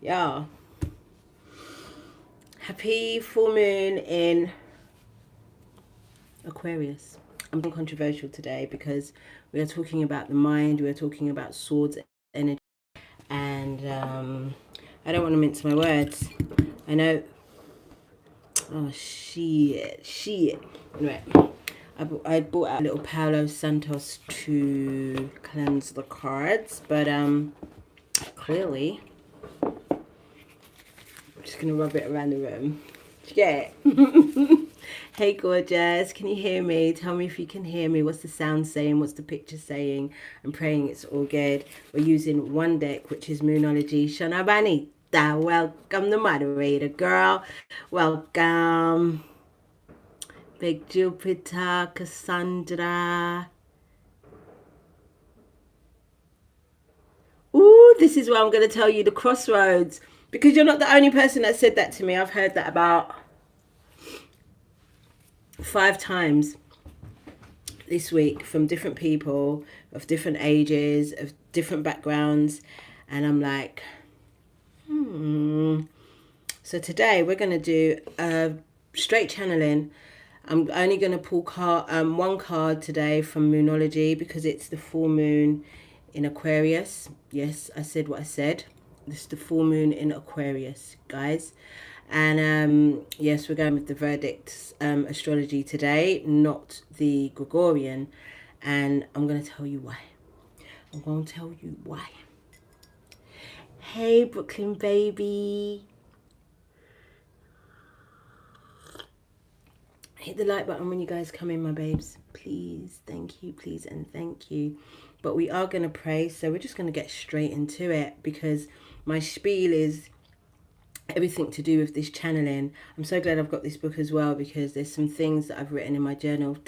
Yeah. Happy full moon in Aquarius. I'm being controversial today because we are talking about the mind, we are talking about swords energy, and I don't want to mince my words. I know. Oh, shit. Right. I bought out a little Paolo Santos to cleanse the cards, but clearly, I'm just gonna rub it around the room. Did you get it? Hey, gorgeous. Can you hear me? Tell me if you can hear me. What's the sound saying? What's the picture saying? I'm praying it's all good. We're using one deck, which is Moonology. Shana Banita. Welcome, the moderator, girl. Welcome. Big Jupiter, Cassandra. Ooh, this is where I'm going to tell you the crossroads. Because you're not the only person that said that to me. I've heard that about 5 times this week from different people of different ages, of different backgrounds. And I'm like, So today we're going to do a straight channeling. I'm only going to pull one card today from Moonology because it's the full moon in Aquarius. Yes, I said what I said. This is the full moon in Aquarius, guys. And yes, we're going with the verdict astrology today, not the Gregorian. And I'm going to tell you why. I'm going to tell you why. Hey, Brooklyn baby. Hit the like button when you guys come in, my babes. Please, thank you, please, and thank you. But we are going to pray, so we're just going to get straight into it because my spiel is everything to do with this channeling. I'm so glad I've got this book as well because there's some things that I've written in my journal.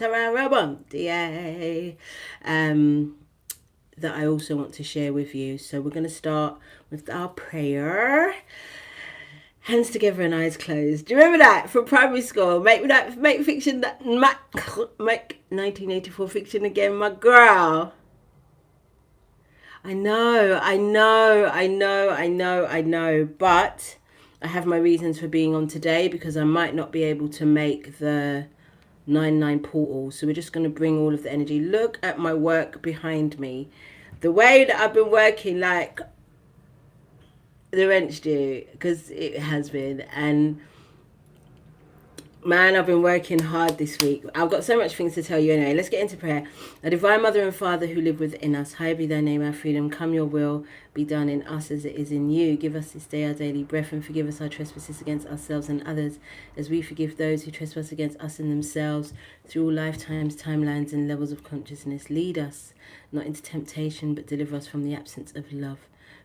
That I also want to share with you. So we're going to start with our prayer. Hands together and eyes closed. Do you remember that from primary school? Make fiction that make 1984 fiction again, my girl. I know. But I have my reasons for being on today because I might not be able to make the 9/9 portal. So we're just going to bring all of the energy. Look at my work behind me. The way that I've been working, like the wrench do, because it has been. And man, I've been working hard this week. I've got so much things to tell you anyway. Let's get into prayer. Our divine mother and father who live within us, hallowed be thy name, our freedom. Come your will be done in us as it is in you. Give us this day our daily breath and forgive us our trespasses against ourselves and others as we forgive those who trespass against us and themselves through all lifetimes, timelines and levels of consciousness. Lead us not into temptation but deliver us from the absence of love.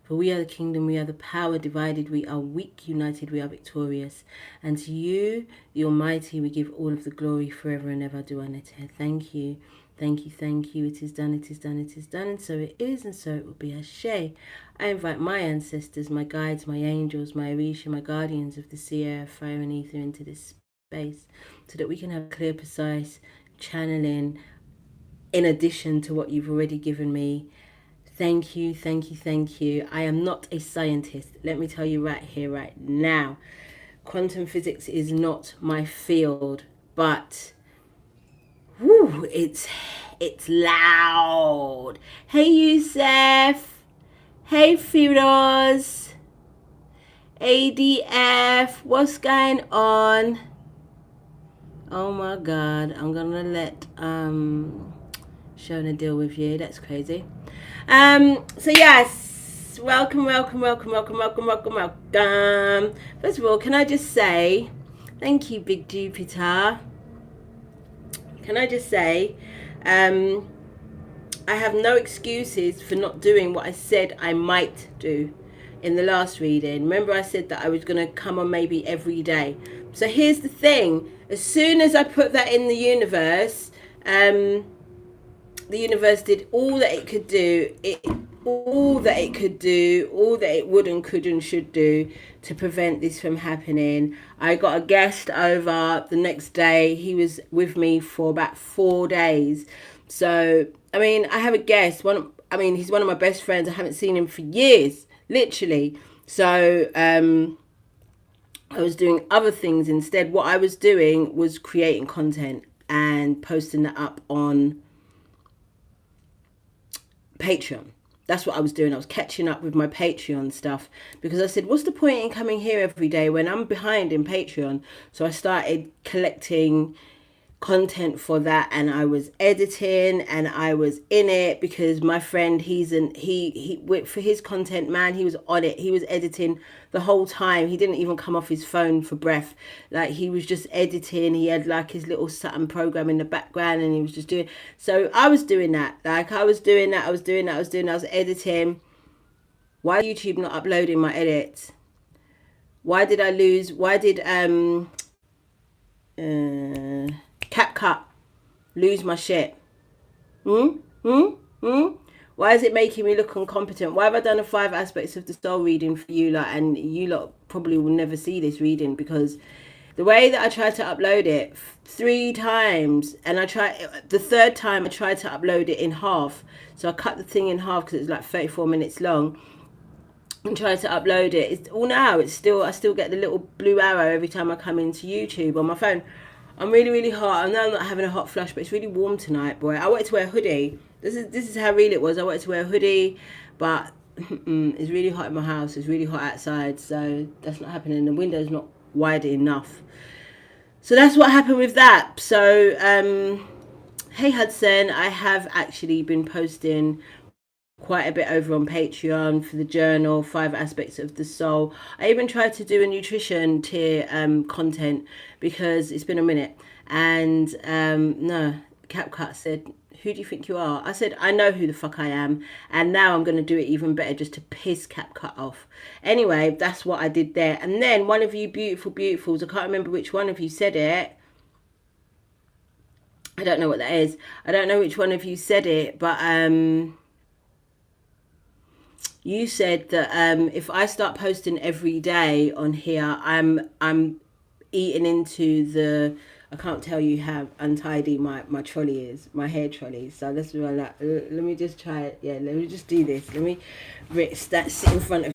For we are the kingdom, we are the power. Divided we are weak, united we are victorious. And to you, the Almighty, we give all of the glory forever and ever. Duanete. Thank you, thank you, thank you. It is done, it is done, it is done. And so it is, and so it will be. Ashe. I invite my ancestors, my guides, my angels, my Orisha, my guardians of the sea, air, fire and ether into this space so that we can have clear, precise channeling in addition to what you've already given me. Thank you, thank you, thank you. I am not a scientist. Let me tell you right here, right now. Quantum physics is not my field, but whoo, it's loud. Hey, Youssef. Hey, Firoz. ADF. What's going on? Oh my God. I'm gonna let Shona deal with you. That's crazy. So yes, welcome. First of all, can I just say, thank you, Big Jupiter. Can I just say, I have no excuses for not doing what I said I might do in the last reading. Remember I said that I was going to come on maybe every day. So here's the thing. As soon as I put that in the universe did all that it could do. All that it would and could and should do to prevent this from happening. I got a guest over the next day. He was with me for about 4 days. So, I mean, I have a guest. He's one of my best friends. I haven't seen him for years. literally. So I was doing other things instead. What I was doing was creating content and posting that up on Patreon. That's what I was doing. I was catching up with my Patreon stuff because I said, what's the point in coming here every day when I'm behind in Patreon? So I started collecting content for that, and I was editing and I was in it because my friend, he for his content, man, he was on it. He was editing the whole time. He didn't even come off his phone for breath. Like, he was just editing. He had like his little Sutton program in the background, and he was just doing. So I was doing that. Like, I was doing that. I was editing. Why YouTube not uploading my edits? Why did I lose? Why did CapCut lose my shit? Hmm? Hmm? Hmm? Why is it making me look incompetent? Why have I done a 5 aspects of the soul reading for you lot, and you lot probably will never see this reading because the way that I tried to upload it 3 times, and I tried the third time I tried to upload it in half. So I cut the thing in half because it's like 34 minutes long and tried to upload it. It's all now. It's still, I still get the little blue arrow every time I come into YouTube on my phone. I'm really, really hot. I know I'm not having a hot flush, but it's really warm tonight, boy. I wanted to wear a hoodie. This is how real it was. I wanted to wear a hoodie, but it's really hot in my house. It's really hot outside, so that's not happening. The window's not wide enough. So that's what happened with that. So, hey Hudson, I have actually been posting quite a bit over on Patreon for the journal, 5 aspects of the soul. I even tried to do a nutrition tier content because it's been a minute. And no, CapCut said, who do you think you are? I said, I know who the fuck I am. And now I'm going to do it even better just to piss CapCut off. Anyway, that's what I did there. And then one of you beautiful, beautifuls, I can't remember which one of you said it. I don't know what that is. I don't know which one of you said it, but you said that if I start posting every day on here, I'm eating into the. I can't tell you how untidy my trolley is, my hair trolley. So let's do that. Let me just try it. Yeah, let me just do this. Let me sit in front of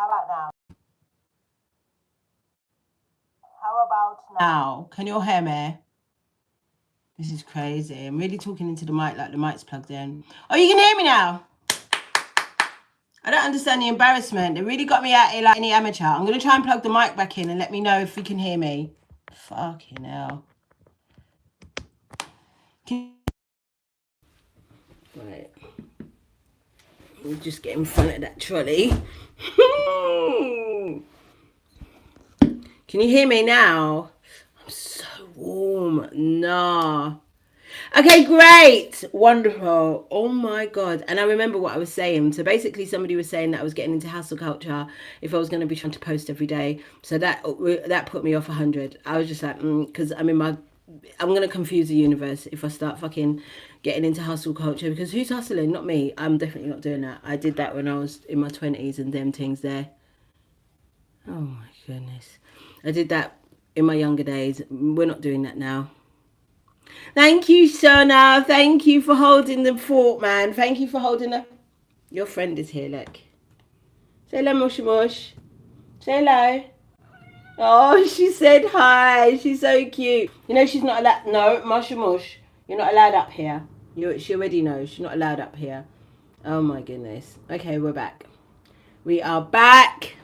How about now? How about now? Can you all hear me? This is crazy. I'm really talking into the mic like the mic's plugged in. Oh, you can hear me now? I don't understand the embarrassment. It really got me out here like any amateur. I'm going to try and plug the mic back in and let me know if you can hear me. Fucking hell. Right. We'll just get in front of that trolley. Can you hear me now? I'm so warm. Nah. Okay, great. Wonderful. Oh my God. And I remember what I was saying. So basically somebody was saying that I was getting into hustle culture if I was going to be trying to post every day. So that put me off 100. I was just like, because I'm going to confuse the universe if I start fucking getting into hustle culture, because who's hustling? Not me. I'm definitely not doing that. I did that when I was in my 20s and them things there. Oh my goodness. I did that in my younger days. We're not doing that now. Thank you, Shona. Thank you for holding the fort, man. Thank you for holding the... Your friend is here, look. Say hello, Mush Mush. Say hello. Oh, she said hi. She's so cute. You know she's not allowed... No, Mush Mush. You're not allowed up here. She already knows. She's not allowed up here. Oh, my goodness. Okay, we're back. We are back.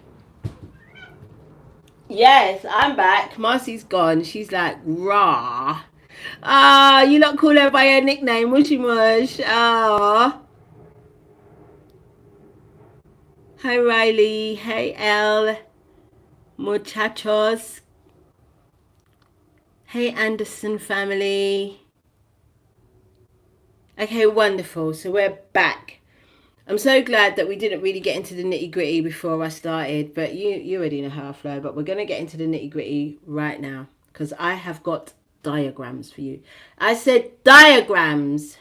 Yes, I'm back. Marcy's gone. She's like, rah. Ah, you lot call her by her nickname, Mushy Mush. Ah. Hi, Riley. Hey, Elle. Muchachos. Hey, Anderson family. Okay, wonderful. So we're back. I'm so glad that we didn't really get into the nitty gritty before I started, but you already know how I flow. But we're going to get into the nitty gritty right now because I have got diagrams for you. I said diagrams.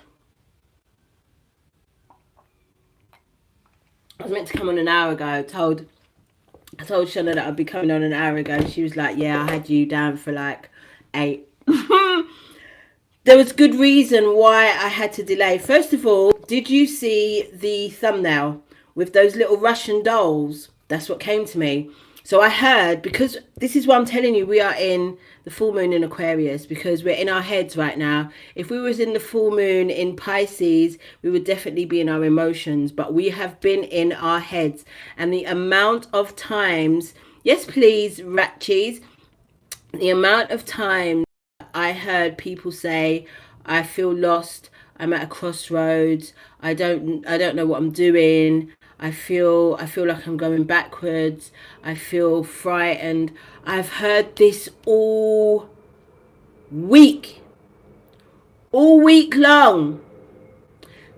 I was meant to come on an hour ago. I told Shona that I'd be coming on an hour ago. She was like, yeah, I had you down for like 8. There was good reason why I had to delay. First of all, did you see the thumbnail with those little Russian dolls? That's what came to me. So I heard, because this is what I'm telling you, we are in the full moon in Aquarius, because we're in our heads right now. If we was in the full moon in Pisces, we would definitely be in our emotions, but we have been in our heads. And the amount of times, yes please, rat cheese, the amount of times I heard people say, I feel lost, I'm at a crossroads, I don't know what I'm doing, I feel like I'm going backwards, I feel frightened. I've heard this all week long.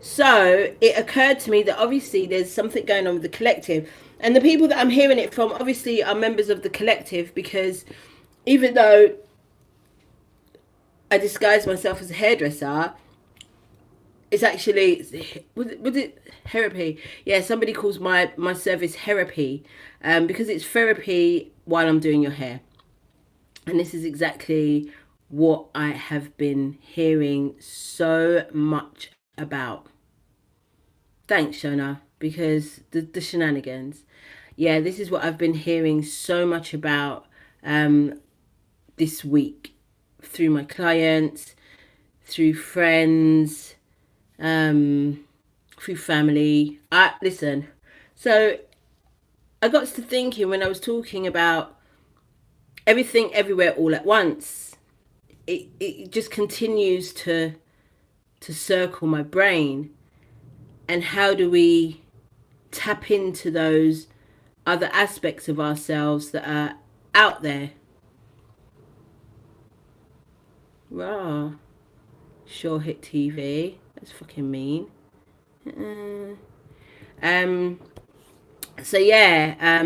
So it occurred to me that obviously there's something going on with the collective, and the people that I'm hearing it from obviously are members of the collective, because even though I disguise myself as a hairdresser, it's actually, was it therapy? Yeah, somebody calls my service therapy, because it's therapy while I'm doing your hair. And this is exactly what I have been hearing so much about. Thanks, Shona, because the shenanigans. Yeah, this is what I've been hearing so much about this week, through my clients, through friends, through family. Listen, so I got to thinking when I was talking about everything everywhere all at once, it just continues to circle my brain. And how do we tap into those other aspects of ourselves that are out there? Raw. Sure hit TV. That's fucking mean. So yeah,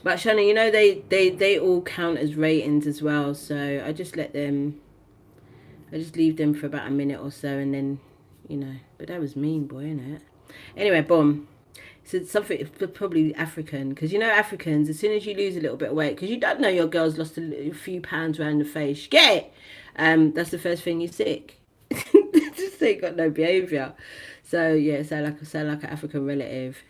but Shana, you know, they all count as ratings as well, so I just leave them for about a minute or so, and then, you know, but that was mean, boy, innit? Anyway, boom. So it's something probably African, because you know Africans, as soon as you lose a little bit of weight, because you don't know your girl's lost a few pounds around the face, you get it. That's the first thing you're sick. Just ain't got no behaviour. So yeah, sound like an African relative.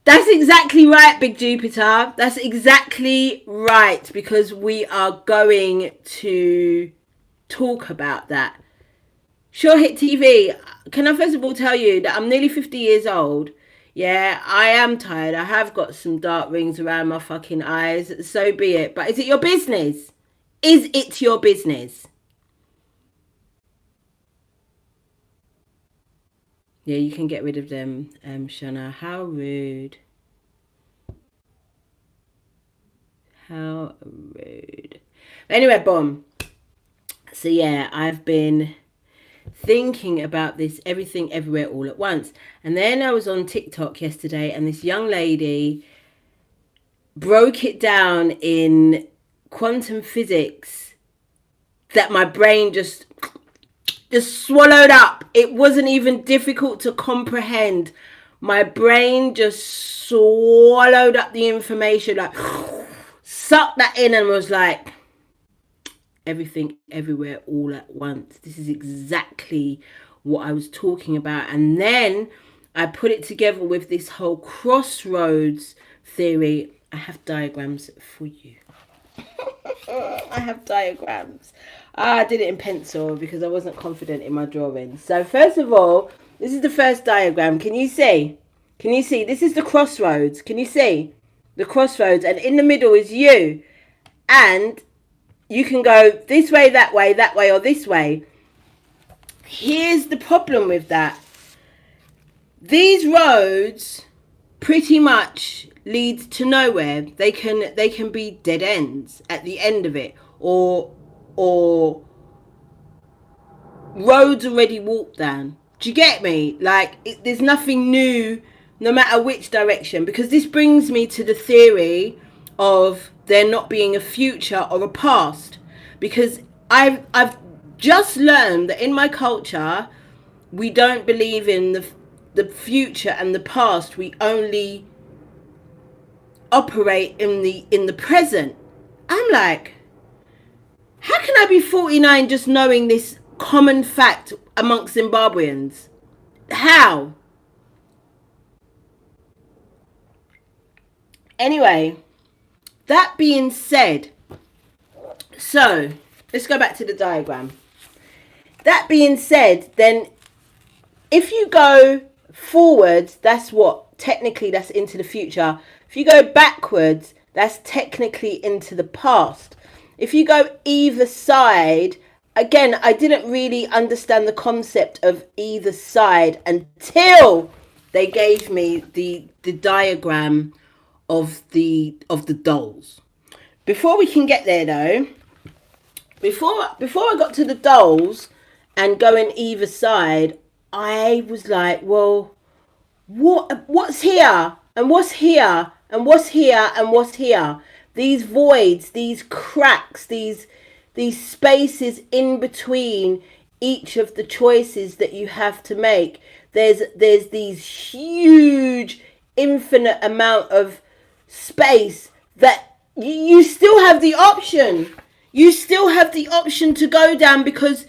That's exactly right, Big Jupiter. That's exactly right, because we are going to talk about that. Sure Hit TV, can I first of all tell you that I'm nearly 50 years old? Yeah, I am tired. I have got some dark rings around my fucking eyes. So be it. But is it your business? Is it your business? Yeah, you can get rid of them, Shana. How rude. How rude. Anyway, boom. So yeah, I've been thinking about this everything everywhere all at once. And then I was on TikTok yesterday and this young lady broke it down in quantum physics that my brain just swallowed up. It wasn't even difficult to comprehend. My brain just swallowed up the information, like sucked that in and was like, everything everywhere all at once. This is exactly what I was talking about. And then I put it together with this whole crossroads theory. I have diagrams for you. I have diagrams. I did it in pencil because I wasn't confident in my drawing. So first of all, this is the first diagram. Can you see? Can you see? This is the crossroads. Can you see? The crossroads. And in the middle is you. And you can go this way, that way, or this way. Here's the problem with that. These roads pretty much lead to nowhere. They can be dead ends at the end of it, or roads already walked down. Do you get me? Like, there's nothing new no matter which direction, because this brings me to the theory of there not being a future or a past, because I've just learned that in my culture we don't believe in the future and the past. We only operate in the present. I'm like, how can I be 49 just knowing this common fact amongst Zimbabweans? How? Anyway, that being said, so let's go back to the diagram. That being said, then if you go forwards, that's what technically that's into the future. If you go backwards, that's technically into the past. If you go either side, again, I didn't really understand the concept of either side until they gave me the diagram of the dolls. Before we can get there though, before I got to the dolls and going either side, I was like, well, what's here and what's here and what's here and what's here? These voids, these cracks, these spaces in between each of the choices that you have to make. There's these huge infinite amount of space that you still have the option. You still have the option to go down, because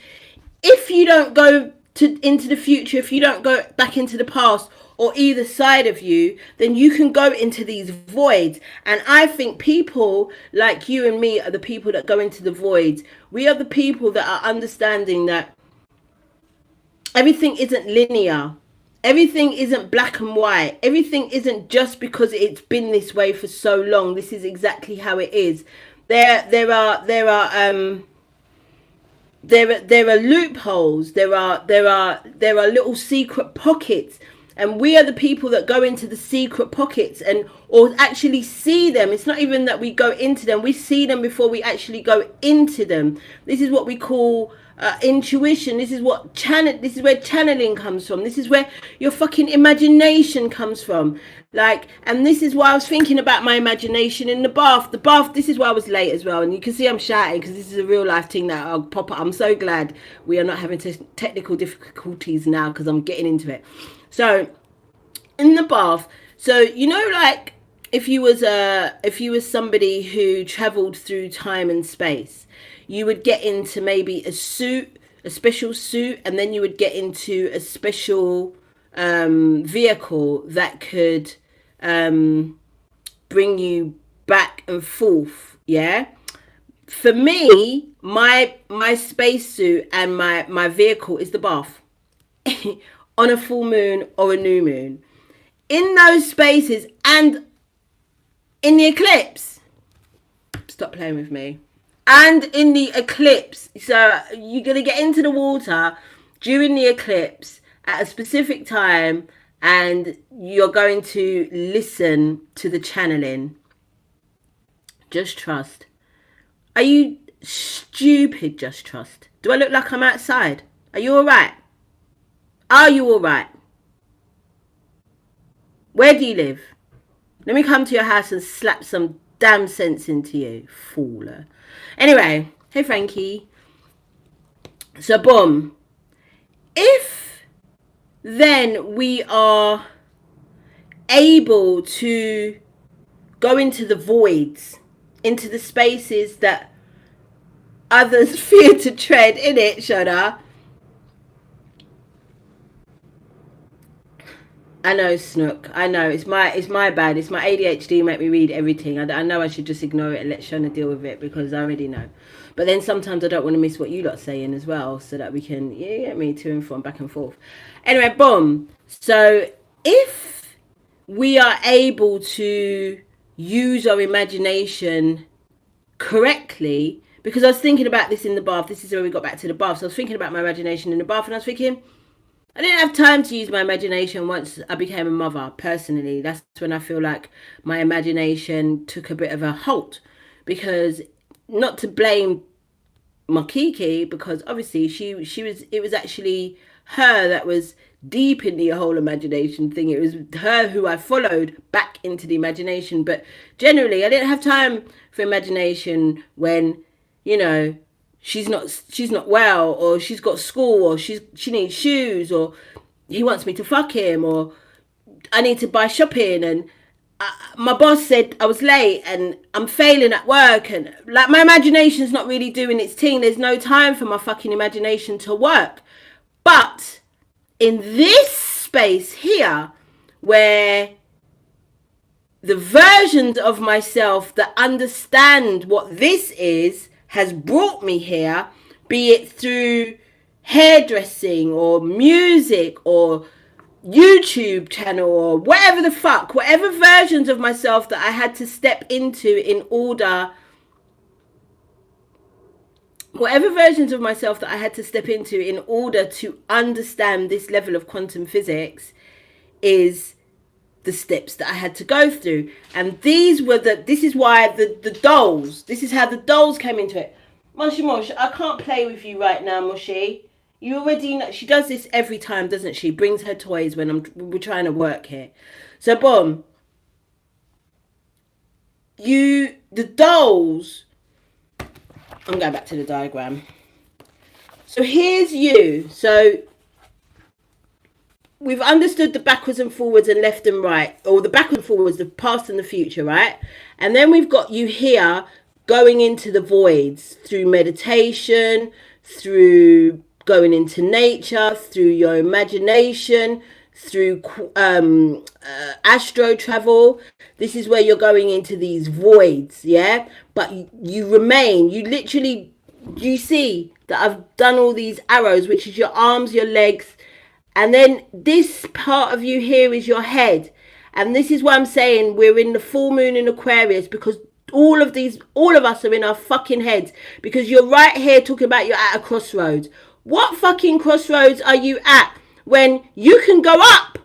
if you don't go into the future, if you don't go back into the past or either side of you, then you can go into these voids. And I think people like you and me are the people that go into the voids. We are the people that are understanding that everything isn't linear. Everything isn't black and white. Everything isn't just because it's been this way for so long. This is exactly how it is. There are loopholes. There are little secret pockets, and we are the people that go into the secret pockets or actually see them. It's not even that we go into them. We see them before we actually go into them. This is what we call intuition. This is where channeling comes from. This is where your fucking imagination comes from. And this is why I was thinking about my imagination in the bath. This is why I was late as well. And you can see I'm shouting because this is a real life thing that I'll pop up. I'm so glad we are not having technical difficulties now, because I'm getting into it. So in the bath, so if you was somebody who traveled through time and space, you would get into maybe a special suit, and then you would get into a special vehicle that could bring you back and forth. Yeah. For me, my spacesuit and my vehicle is the bath on a full moon or a new moon. In those spaces and in the eclipse. Stop playing with me. And in the eclipse. So you're going to get into the water during the eclipse at a specific time, and you're going to listen to the channeling. Just trust. Are you stupid? Just trust. Do I look like I'm outside? Are you all right? Are you all right? Where do you live? Let me come to your house and slap some damn sense into you, fool. Anyway, hey Frankie. So boom. If then we are able to go into the voids, into the spaces that others fear to tread in it, Shona. I know, Snook. I know. It's my bad. It's my ADHD make me read everything. I know I should just ignore it and let Shona deal with it because I already know. But then sometimes I don't want to miss what you lot saying as well, so that we can, you get me, to and from, back and forth. Anyway, boom. So if we are able to use our imagination correctly, because I was thinking about this in the bath. This is where we got back to the bath. So I was thinking about my imagination in the bath, and I was thinking, I didn't have time to use my imagination once I became a mother, personally. That's when I feel like my imagination took a bit of a halt. Because, not to blame Makiki, because obviously it was actually her that was deep in the whole imagination thing. It was her who I followed back into the imagination. But generally, I didn't have time for imagination when, you know, she's not well, or she's got school, or she needs shoes, or he wants me to fuck him, or I need to buy shopping, and my boss said I was late and I'm failing at work, and like my imagination's not really doing its thing. There's no time for my fucking imagination to work. But in this space here, where the versions of myself that understand what this is has brought me here, be it through hairdressing or music or YouTube channel or whatever the fuck, whatever versions of myself that I had to step into in order, to understand this level of quantum physics, is the steps that I had to go through. And this is why the dolls, this is how the dolls came into it. Mushy Mush, I can't play with you right now, Mushy. You already know, she does this every time, doesn't she? Brings her toys when we're trying to work here. So boom. The dolls, I'm going back to the diagram. So here's you. So we've understood the backwards and forwards and left and right, or the backwards and forwards, the past and the future, right? And then we've got you here going into the voids through meditation, through going into nature, through your imagination, through astro travel. This is where you're going into these voids, yeah? But you remain, you see that I've done all these arrows, which is your arms, your legs, and then this part of you here is your head. And this is why I'm saying we're in the full moon in Aquarius, because all of us are in our fucking heads. Because you're right here talking about you're at a crossroads. What fucking crossroads are you at when you can go up?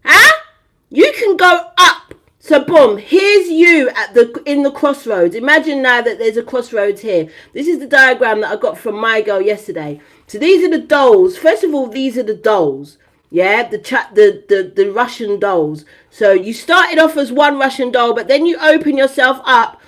Huh? You can go up. So boom, here's you in the crossroads. Imagine now that there's a crossroads here. This is the diagram that I got from my girl yesterday. So these are the dolls. First of all, these are the dolls. Yeah, the Russian dolls. So you started off as one Russian doll, but then you open yourself up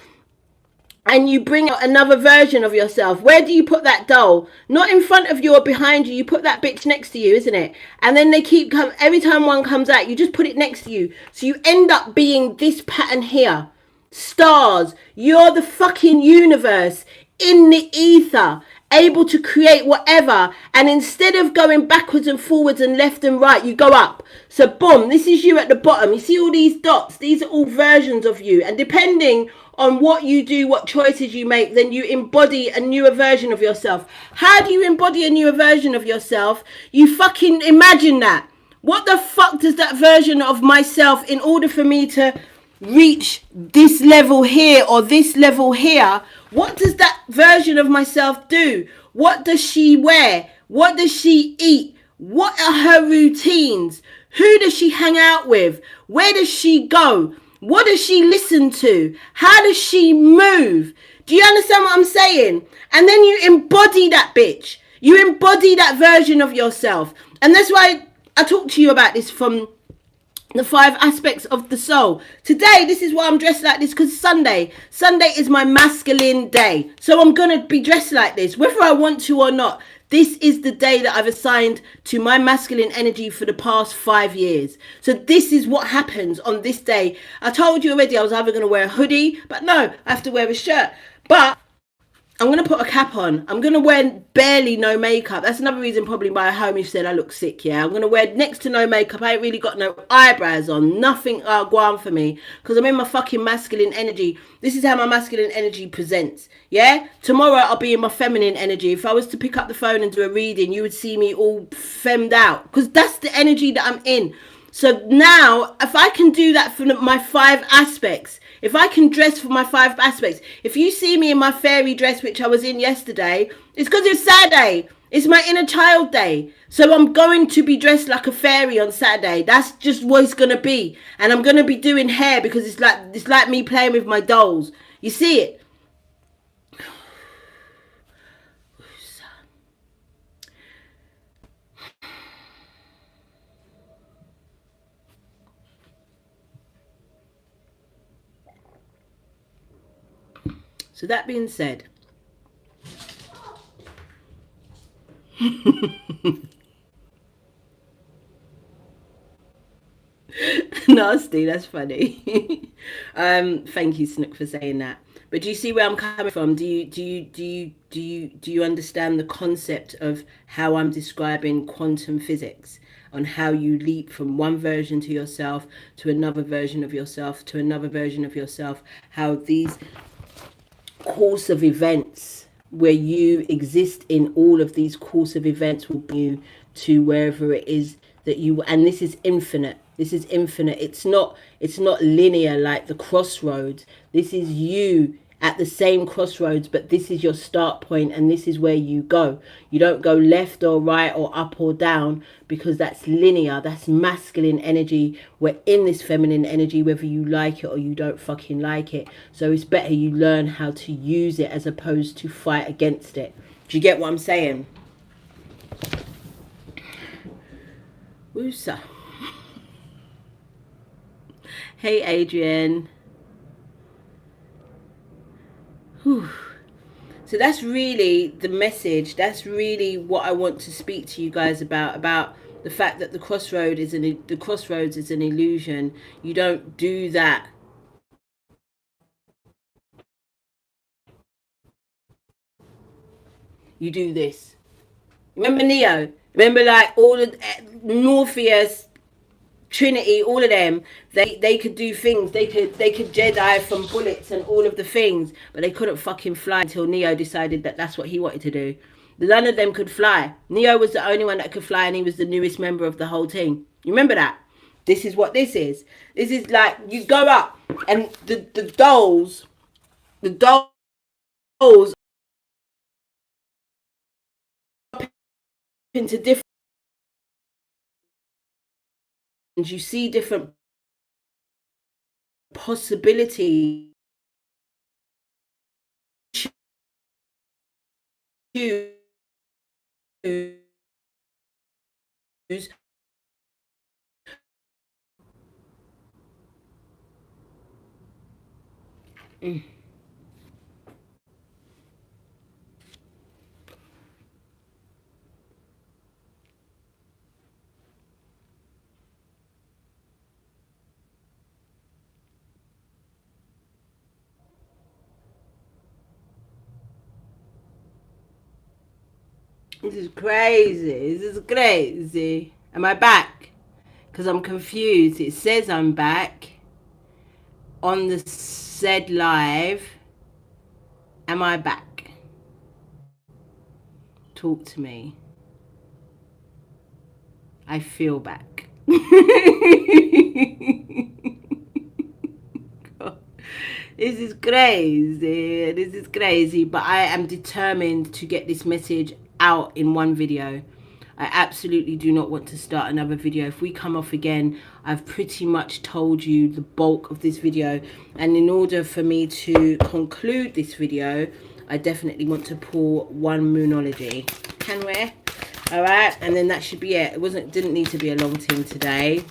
and you bring out another version of yourself. Where do you put that doll? Not in front of you or behind you. You put that bitch next to you, isn't it? And then they keep every time one comes out, you just put it next to you. So you end up being this pattern here. Stars. You're the fucking universe in the ether. able to create whatever, and instead of going backwards and forwards and left and right, you go up. So boom, this is you at the bottom. You see all these dots, these are all versions of you, and depending on what you do, what choices you make, then you embody a newer version of yourself. How do you embody a newer version of yourself? You fucking imagine that. What the fuck does that version of myself, in order for me to reach this level here or this level here, what does that version of myself do? What does she wear? What does she eat? What are her routines? Who does she hang out with? Where does she go? What does she listen to? How does she move? Do you understand what I'm saying? And then you embody that bitch. You embody that version of yourself. And that's why I talk to you about this from the 5 aspects of the soul. Today, this is why I'm dressed like this, because Sunday is my masculine day. So I'm going to be dressed like this, whether I want to or not. This is the day that I've assigned to my masculine energy for the past 5 years. So this is what happens on this day. I told you already I was either going to wear a hoodie, but no, I have to wear a shirt. But I'm going to put a cap on. I'm going to wear barely no makeup. That's another reason probably my homie said I look sick, yeah. I'm going to wear next to no makeup. I ain't really got no eyebrows on. Nothing go on for me, because I'm in my fucking masculine energy. This is how my masculine energy presents, yeah. Tomorrow I'll be in my feminine energy. If I was to pick up the phone and do a reading, you would see me all femmed out, because that's the energy that I'm in. So now, if I can do that for my 5 aspects, if I can dress for my 5 aspects, if you see me in my fairy dress, which I was in yesterday, it's because it's Saturday. It's my inner child day. So I'm going to be dressed like a fairy on Saturday. That's just what it's going to be. And I'm going to be doing hair, because it's like me playing with my dolls. You see it? So that being said, nasty, that's funny. Thank you, Snook, for saying that. But do you see where I'm coming from? Do you understand the concept of how I'm describing quantum physics, on how you leap from one version to yourself to another version of yourself to another version of yourself? How these course of events, where you exist in all of these course of events, will bring you to wherever it is that you, and this is infinite. This is infinite. It's not linear like the crossroads. This is you at the same crossroads, but this is your start point, and this is where you go. You don't go left or right or up or down, because that's linear. That's masculine energy. We're in this feminine energy, whether you like it or you don't fucking like it. So it's better you learn how to use it as opposed to fight against it. Do you get what I'm saying? Woosa. Hey, Adrian. Whew. So that's really the message. That's really what I want to speak to you guys about the fact that the crossroads is an illusion. You don't do that. You do this. Remember Neo? Remember, like, all the Morpheus, Trinity, all of them, they could do things. They could Jedi from bullets and all of the things, but they couldn't fucking fly until Neo decided that that's what he wanted to do. None of them could fly. Neo was the only one that could fly, and he was the newest member of the whole team. You remember that? This is what this is. This is like, you go up, and the dolls into different. You see different possibilities. Choose. Mm. This is crazy. This is crazy. Am I back? Because I'm confused. It says I'm back on the said live. Am I back? Talk to me. I feel back. This is crazy. This is crazy. But I am determined to get this message out in one video. I absolutely do not want to start another video. If we come off again, I've pretty much told you the bulk of this video. And in order for me to conclude this video, I definitely want to pull one Moonology. Can we? All right. And then that should be it. It didn't need to be a long thing today.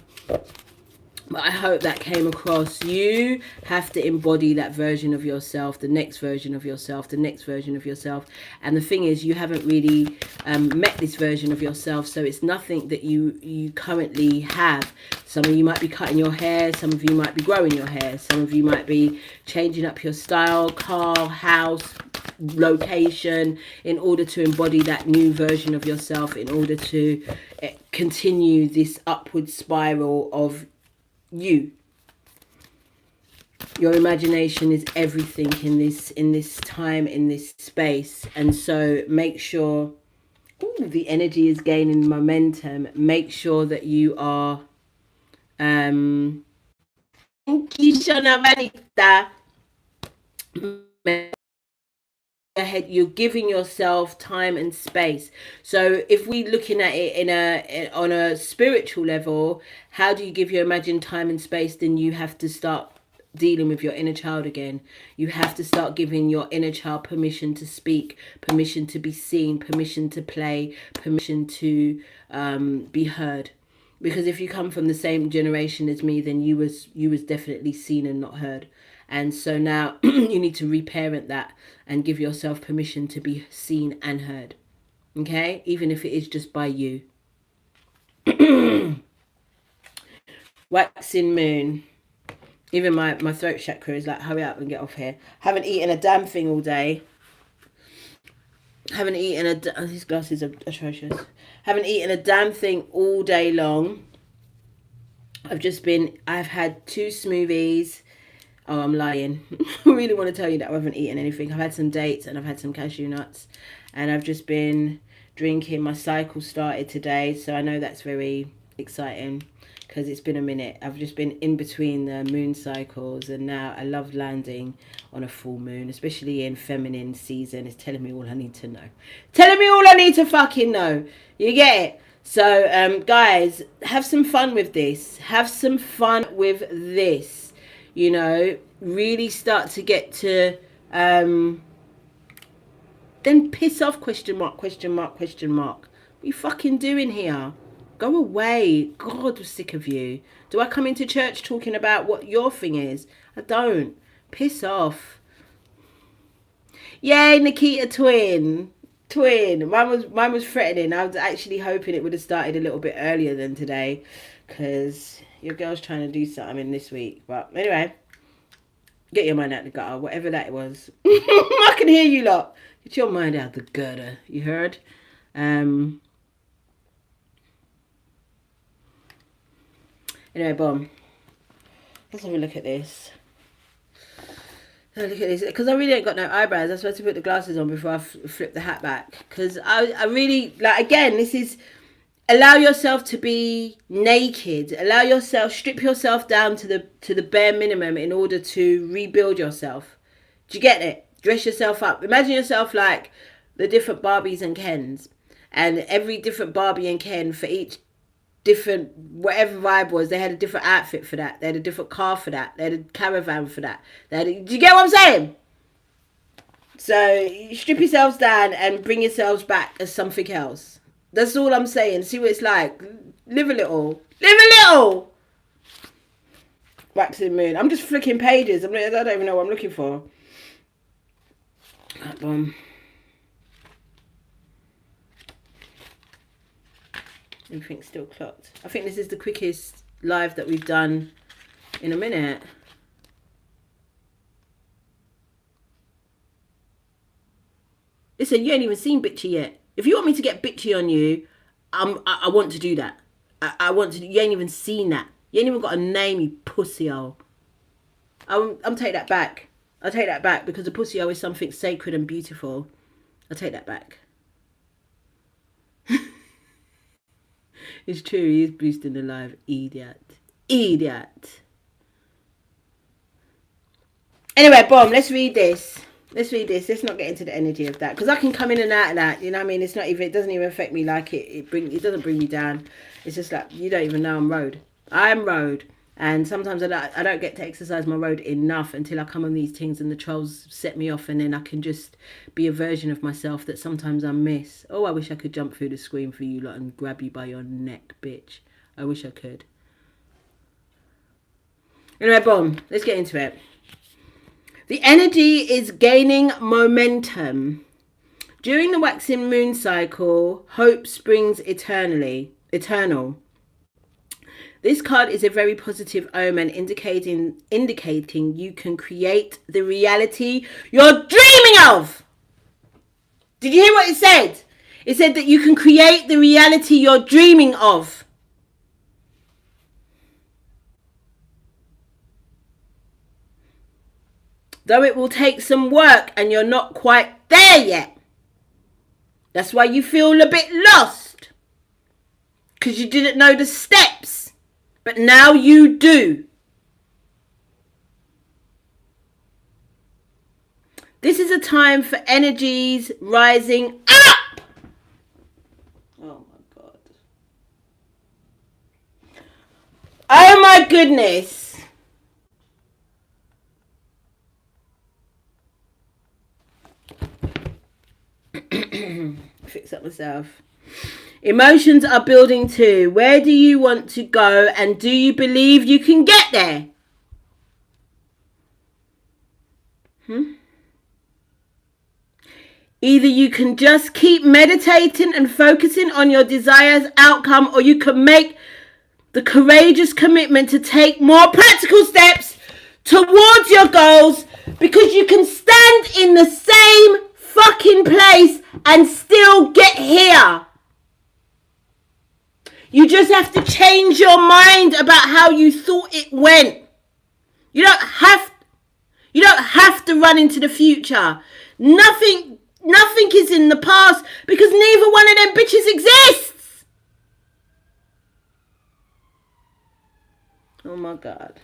But I hope that came across. You have to embody that version of yourself, the next version of yourself, the next version of yourself. And the thing is, you haven't really met this version of yourself. So it's nothing that you currently have. Some of you might be cutting your hair. Some of you might be growing your hair. Some of you might be changing up your style, car, house, location, in order to embody that new version of yourself, in order to continue this upward spiral of you. Your imagination is everything in this time, in this space. And so make sure the energy is gaining momentum. Make sure that you are thank you, Shona Vanita. Ahead, you're giving yourself time and space. So if we're looking at it on a spiritual level, how do you give your imagined time and space? Then you have to start dealing with your inner child again. You have to start giving your inner child permission to speak, permission to be seen, permission to play, permission to be heard. Because if you come from the same generation as me, then you was definitely seen and not heard. And so now you need to reparent that and give yourself permission to be seen and heard. Okay? Even if it is just by you. Waxing moon. Even my throat chakra is like, hurry up and get off here. Haven't eaten a damn thing all day. Haven't eaten these glasses are atrocious. Haven't eaten a damn thing all day long. I've had 2 smoothies. Oh, I'm lying. I really want to tell you that I haven't eaten anything. I've had some dates and I've had some cashew nuts. And I've just been drinking. My cycle started today. So I know that's very exciting because it's been a minute. I've just been in between the moon cycles. And now I love landing on a full moon, especially in feminine season. It's telling me all I need to know. Telling me all I need to fucking know. You get it? So, guys, have some fun with this. Have some fun with this. You know, really start to get to then piss off, question mark, question mark, question mark. What are you fucking doing here? Go away. God, I'm sick of you. Do I come into church talking about what your thing is? I don't. Piss off. Yay, Nikita twin. Mine was threatening. I was actually hoping it would have started a little bit earlier than today, because your girl's trying to do something this week. But anyway, get your mind out the gutter, whatever that was. I can hear you lot. Get your mind out the gutter. You heard? Anyway, boom. Let's have a look at this. Look at this, because I really ain't got no eyebrows. I'm supposed to put the glasses on before I flip the hat back. Because I really, like, again, this is, allow yourself to be naked. Allow yourself, strip yourself down to the bare minimum in order to rebuild yourself. Do you get it? Dress yourself up. Imagine yourself like the different Barbies and Kens. And every different Barbie and Ken, for each different, whatever vibe was, they had a different outfit for that. They had a different car for that. They had a caravan for that. Do you get what I'm saying? So you strip yourselves down and bring yourselves back as something else. That's all I'm saying. See what it's like. Live a little. Live a little! Waxing moon. I'm just flicking pages. I don't even know what I'm looking for. Boom. Everything's still clocked. I think this is the quickest live that we've done in a minute. Listen, you ain't even seen Bitchy yet. If you want me to get bitchy on you, I want to do that. I want to. You ain't even seen that. You ain't even got a name, you pussy hole. I'm take that back. I take that back because a pussy hole is something sacred and beautiful. I take that back. It's true. He is boosting the live. Idiot. Anyway, boom. Let's read this. Let's not get into the energy of that, because I can come in and out of that. You know what I mean? It's not even. It doesn't even affect me like it. It doesn't bring me down. It's just like you don't even know I'm road. I'm road, and sometimes I don't get to exercise my road enough until I come on these things and the trolls set me off, and then I can just be a version of myself that sometimes I miss. Oh, I wish I could jump through the screen for you lot and grab you by your neck, bitch. I wish I could. Anyway, boom. Let's get into it. The energy is gaining momentum. During the waxing moon cycle, hope springs eternal. This card is a very positive omen, indicating you can create the reality you're dreaming of. Did you hear what it said? It said that you can create the reality you're dreaming of. Though it will take some work and you're not quite there yet. That's why you feel a bit lost. Because you didn't know the steps. But now you do. This is a time for energies rising up. Oh my God. Oh my goodness. Fix up myself. Emotions are building too. Where do you want to go, and do you believe you can get there? Either you can just keep meditating and focusing on your desired outcome, or you can make the courageous commitment to take more practical steps towards your goals, because you can stand in the same fucking place and still get here. You just have to change your mind about how you thought it went. You don't have to run into the future. Nothing is in the past, because neither one of them bitches exists. Oh my God.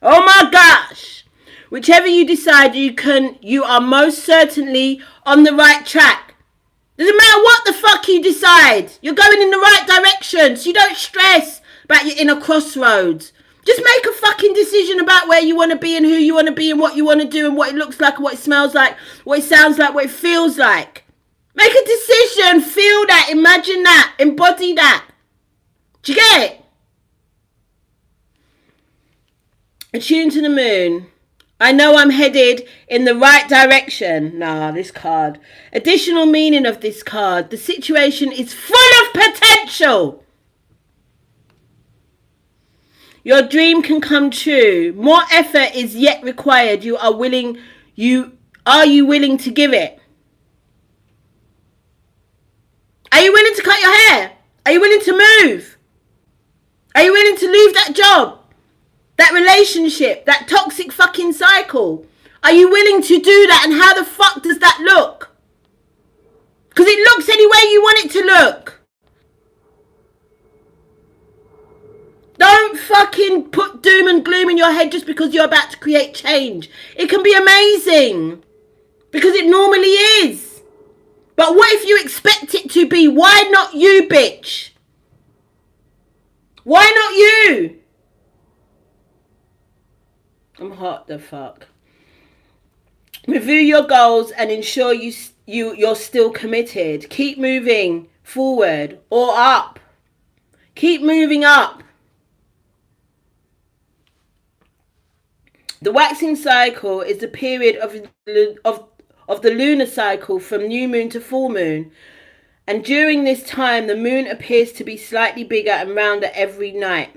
Oh my gosh. Whichever you decide, you are most certainly on the right track. Doesn't matter what the fuck you decide. You're going in the right direction, so you don't stress about you're in a crossroads. Just make a fucking decision about where you want to be and who you want to be and what you want to do and what it looks like and what it smells like, what it sounds like, what it feels like. Make a decision. Feel that. Imagine that. Embody that. Do you get it? Attune to the moon. I know I'm headed in the right direction. Nah, this card. Additional meaning of this card. The situation is full of potential. Your dream can come true. More effort is yet required. Are you willing to give it? Are you willing to cut your hair? Are you willing to move? Are you willing to leave that job? That relationship, that toxic fucking cycle. Are you willing to do that? And how the fuck does that look? Because it looks any way you want it to look. Don't fucking put doom and gloom in your head just because you're about to create change. It can be amazing. Because it normally is. But what if you expect it to be? Why not you, bitch? Why not you? I'm hot the fuck. Review your goals and ensure you're still committed. Keep moving forward or up. Keep moving up. The waxing cycle is the period of the lunar cycle from new moon to full moon. And during this time, the moon appears to be slightly bigger and rounder every night.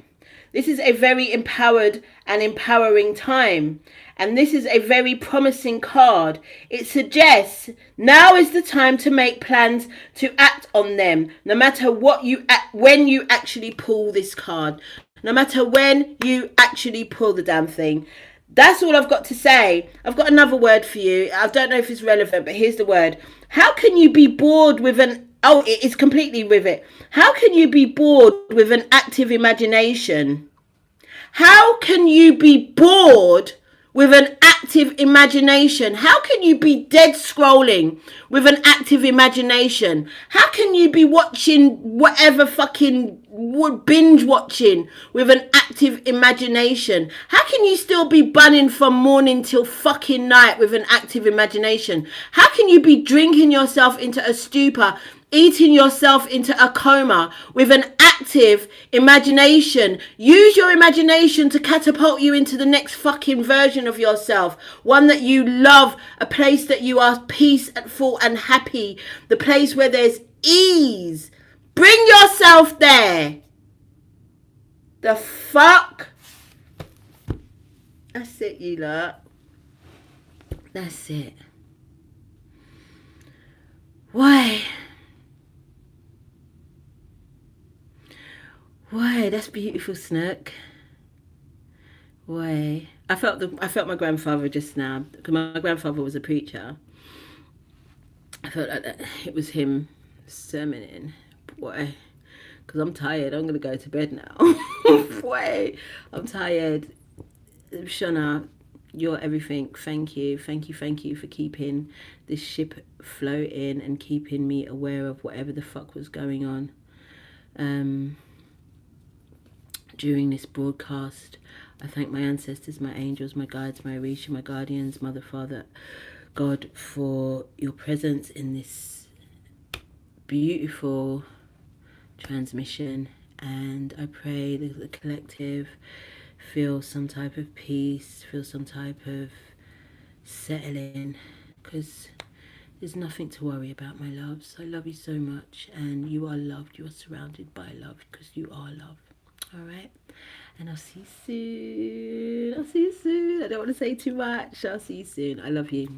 This is a very empowered and empowering time. And this is a very promising card. It suggests now is the time to make plans to act on them. No matter when you actually pull this card. No matter when you actually pull the damn thing. That's all I've got to say. I've got another word for you. I don't know if it's relevant, but here's the word. How can you be bored with an... Oh, it is completely with it. How can you be bored with an active imagination? How can you be bored with an active imagination? How can you be dead scrolling with an active imagination? How can you be watching whatever fucking binge watching with an active imagination? How can you still be bunning from morning till fucking night with an active imagination? How can you be drinking yourself into a stupor, eating yourself into a coma with an active imagination? Use your imagination to catapult you into the next fucking version of yourself. One that you love, a place that you are peaceful and happy, the place where there's ease. Bring yourself there. The fuck? That's it, you lot. That's it. Why? Why? That's beautiful, Snook. Why? I felt my grandfather just now, because my grandfather was a preacher. I felt like that it was him sermoning. Boy, because I'm tired. I'm gonna go to bed now. Boy, I'm tired. Shona, you're everything. Thank you for keeping this ship floating and keeping me aware of whatever the fuck was going on during this broadcast. I thank my ancestors, my angels, my guides, my Orisha, my guardians, Mother, Father, God, for your presence in this beautiful transmission. And I pray that the collective feel some type of peace, feel some type of settling, because there's nothing to worry about, my loves. I love you so much, and you are loved. You are surrounded by love, because you are love. All right, and I'll see you soon. I don't want to say too much. I'll see you soon. I love you.